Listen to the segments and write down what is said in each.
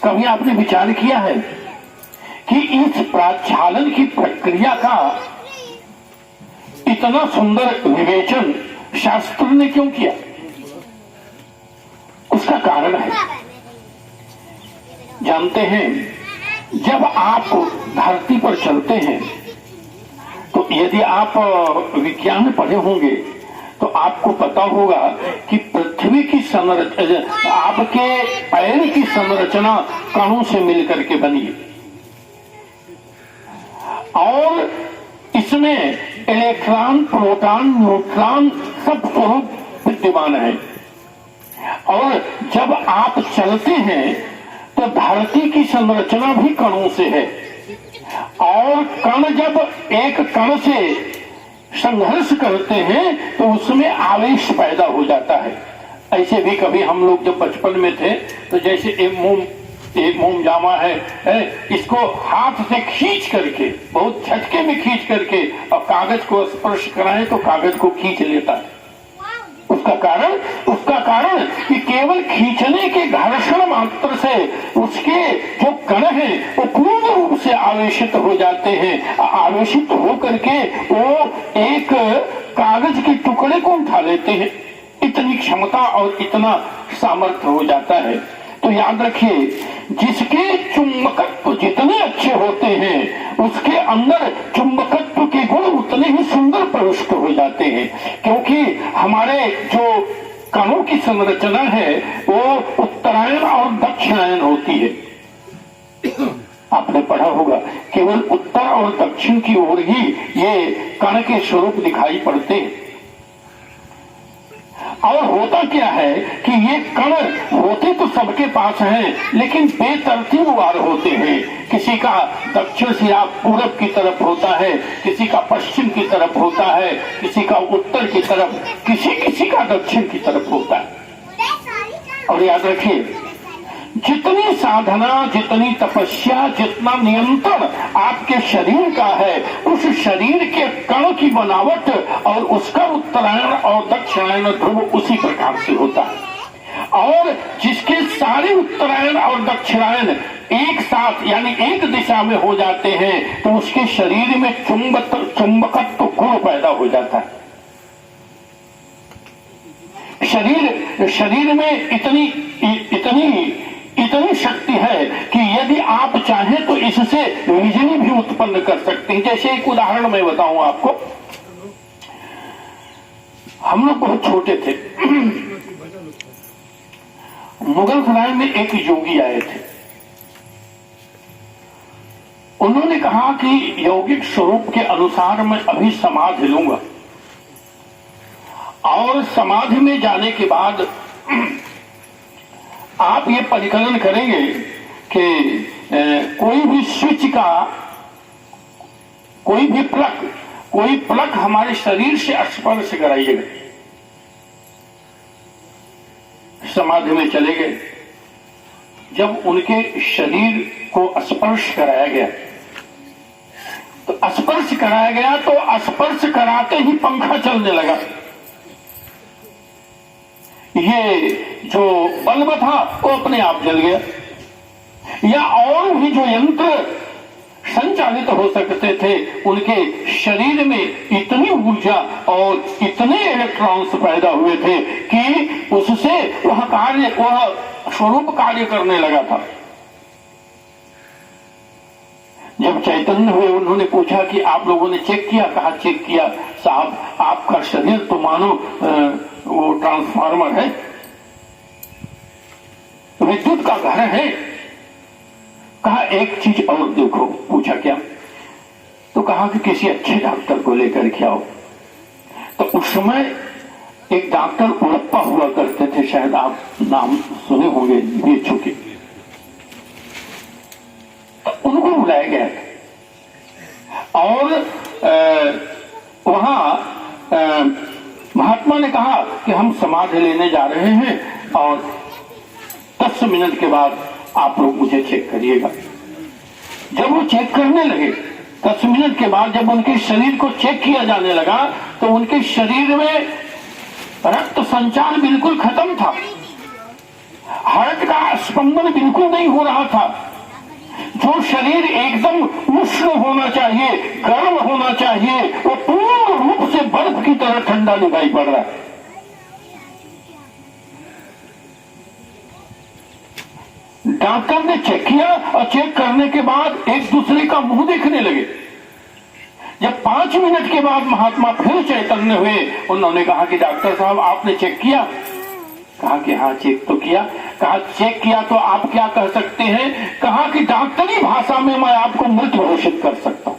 कभी आपने विचार किया है कि इस प्रक्षालन की प्रक्रिया का इतना सुंदर विवेचन शास्त्र ने क्यों किया? उसका कारण है, जानते हैं, जब आप धरती पर चलते हैं तो यदि आप विज्ञान में पढ़े होंगे तो आपको पता होगा कि पृथ्वी की संरचना, आपके पैर की संरचना कणों से मिलकर के बनी है और इसमें इलेक्ट्रॉन, प्रोटॉन, न्यूट्रॉन सब स्वरूप विद्यमान है। और जब आप चलते हैं तो धरती की संरचना भी कणों से है और कण जब एक कण से संघर्ष करते हैं तो उसमें आवेश पैदा हो जाता है। ऐसे भी कभी हम लोग जब बचपन में थे तो जैसे एक मोम जामा है, इसको हाथ से खींच करके, बहुत झटके में खींच करके और कागज को स्पर्श कराएं तो कागज को खींच लेता है। उसका कारण कि केवल खींचने के घर्षण मात्र से उसके जो कण हैं वो पूर्ण रूप से आवेशित हो जाते हैं। आवेशित हो करके वो एक कागज के टुकड़े को उठा लेते हैं। इतनी क्षमता और इतना सामर्थ्य हो जाता है। तो याद रखिए, जिसके चुंबकत्व जितने अच्छे होते हैं उसके अंदर चुंबकत्व के गुण उतने ही सुंदर प्रविष्ट हो जाते हैं, क्योंकि हमारे जो कणों की संरचना है वो उत्तरायण और दक्षिणायन होती है। आपने पढ़ा होगा केवल उत्तर और दक्षिण की ओर ही ये कण के स्वरूप दिखाई पड़ते हैं। और होता क्या है कि ये कण होते तो सबके पास हैं लेकिन बेतरतीब वार होते हैं। किसी का दक्षिण सिरा पूरब की तरफ होता है, किसी का पश्चिम की तरफ होता है, किसी का उत्तर की तरफ, किसी का दक्षिण की तरफ होता है। और याद रखिए, जितनी साधना, जितनी तपस्या, जितना नियंत्रण आपके शरीर का है, उस शरीर के कण की बनावट और उसका उत्तरायण और दक्षिणायन ध्रुव उसी प्रकार से होता है। और जिसके सारे उत्तरायण और दक्षिणायन एक साथ यानी एक दिशा में हो जाते हैं तो उसके शरीर में चुंबकत्व गुण पैदा हो जाता है। शरीर में इतनी शक्ति है कि यदि आप चाहें तो इससे बिजली भी उत्पन्न कर सकते हैं। जैसे एक उदाहरण मैं बताऊं आपको, हम लोग बहुत छोटे थे, मुगल सराय में एक योगी आए थे। उन्होंने कहा कि यौगिक स्वरूप के अनुसार मैं अभी समाधि लूंगा और समाधि में जाने के बाद आप ये परिकलन करेंगे कि कोई भी स्विच का कोई प्लग हमारे शरीर से स्पर्श कराइएगा। समाधि में चले गए। जब उनके शरीर को स्पर्श कराया गया तो स्पर्श कराते ही पंखा चलने लगा। ये जो बल्ब था वो अपने आप जल गया। या और भी जो यंत्र संचालित हो सकते थे, उनके शरीर में इतनी ऊर्जा और इतने इलेक्ट्रॉन्स पैदा हुए थे कि उससे वह स्वरूप कार्य करने लगा था। जब चैतन्य हुए, उन्होंने पूछा कि आप लोगों ने चेक किया? कहा चेक किया साहब, आपका शरीर तो मानो वो ट्रांसफार्मर है, विद्युत का घर है। कहा एक चीज और देखो। पूछा क्या? तो कहा कि किसी अच्छे डॉक्टर को लेकर के आओ। तो उस समय एक डॉक्टर उड़प्पा हुआ करते थे, शायद आप नाम सुने होंगे, ये चुके। तो उनको बुलाया गया और वहां महात्मा ने कहा कि हम समाधि लेने जा रहे हैं और 10 मिनट के बाद आप लोग मुझे चेक करिएगा। जब वो चेक करने लगे, 10 मिनट के बाद जब उनके शरीर को चेक किया जाने लगा तो उनके शरीर में रक्त संचार बिल्कुल खत्म था हार्ट का स्पंदन बिल्कुल नहीं हो रहा था। जो शरीर एकदम उष्ण होना चाहिए, गर्म होना चाहिए, वो पूर्ण रूप से बर्फ की तरह ठंडा दिखाई पड़ रहा है। डॉक्टर ने चेक किया और चेक करने के बाद एक दूसरे का मुंह देखने लगे। जब 5 मिनट के बाद महात्मा फिर चैतन्य हुए, उन्होंने कहा कि डॉक्टर साहब आपने चेक किया? कहा कि हाँ चेक तो किया। कहा चेक किया तो आप क्या कह सकते हैं? कहा कि डॉक्टरी भाषा में मैं आपको मृत घोषित कर सकता हूं।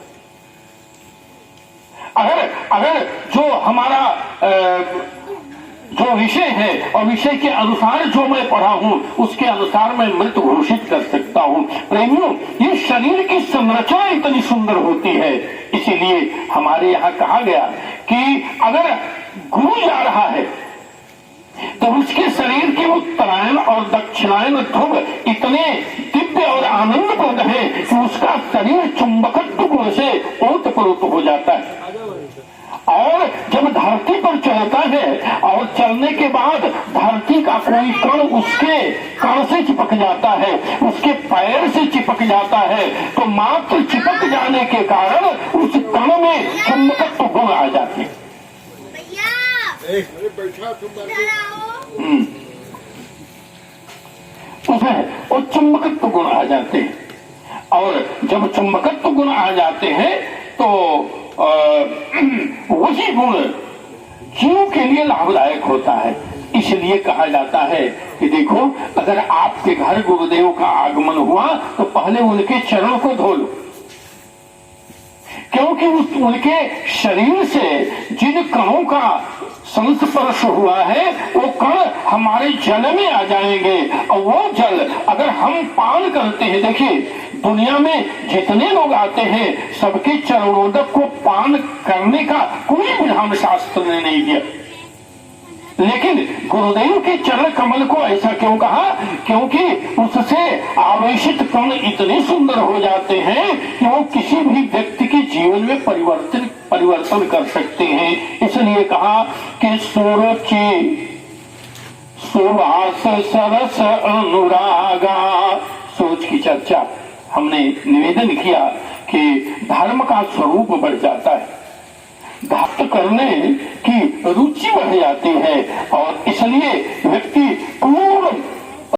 अगर जो हमारा जो विषय है और विषय के अनुसार जो मैं पढ़ा हूं उसके अनुसार मैं मृत घोषित कर सकता हूं। प्रेमियों, ये शरीर की संरचना इतनी सुंदर होती है, इसीलिए हमारे यहाँ कहा गया कि अगर गुरु जा रहा है तो उसके शरीर के उत्तरायण और दक्षिणायन ध्रुव इतने दिव्य और आनंदप्रद है कि उसका शरीर चुंबकत्व गुण से ओतप्रोत हो जाता है। और जब धरती पर चलता है और चलने के बाद धरती का कोई कण उसके कण से चिपक जाता है, उसके पैर से चिपक जाता है, तो मात्र चिपक जाने के कारण उस कण में चुंबकत्व गुण आ जाते हैं। उसमें वो चुंबकत्व गुण आ जाते हैं। और जब चुंबकत्व गुण आ जाते हैं तो वही गुण जीव के लिए लाभदायक होता है। इसलिए कहा जाता है कि देखो, अगर आपके घर गुरुदेव का आगमन हुआ तो पहले उनके चरणों को धो लो, क्योंकि उनके शरीर से जिन कणों का संस्पर्श हुआ है वो कण हमारे जल में आ जाएंगे, और वो जल अगर हम पान करते हैं, देखिए दुनिया में जितने लोग आते हैं सबके चरणोदक को पान करने का कोई विधान शास्त्र ने नहीं दिया, लेकिन गुरुदेव के चरण कमल को ऐसा क्यों कहा? क्योंकि उससे आवेशित कण इतने सुंदर हो जाते हैं कि वो किसी भी व्यक्ति के जीवन में परिवर्तन कर सकते हैं। इसलिए कहा कि सुरुचि सुवास सरस अनुरागा। सोच की चर्चा हमने निवेदन किया कि धर्म का स्वरूप बढ़ जाता है, भक्त करने की रुचि बढ़ जाती है, और इसलिए व्यक्ति पूर्ण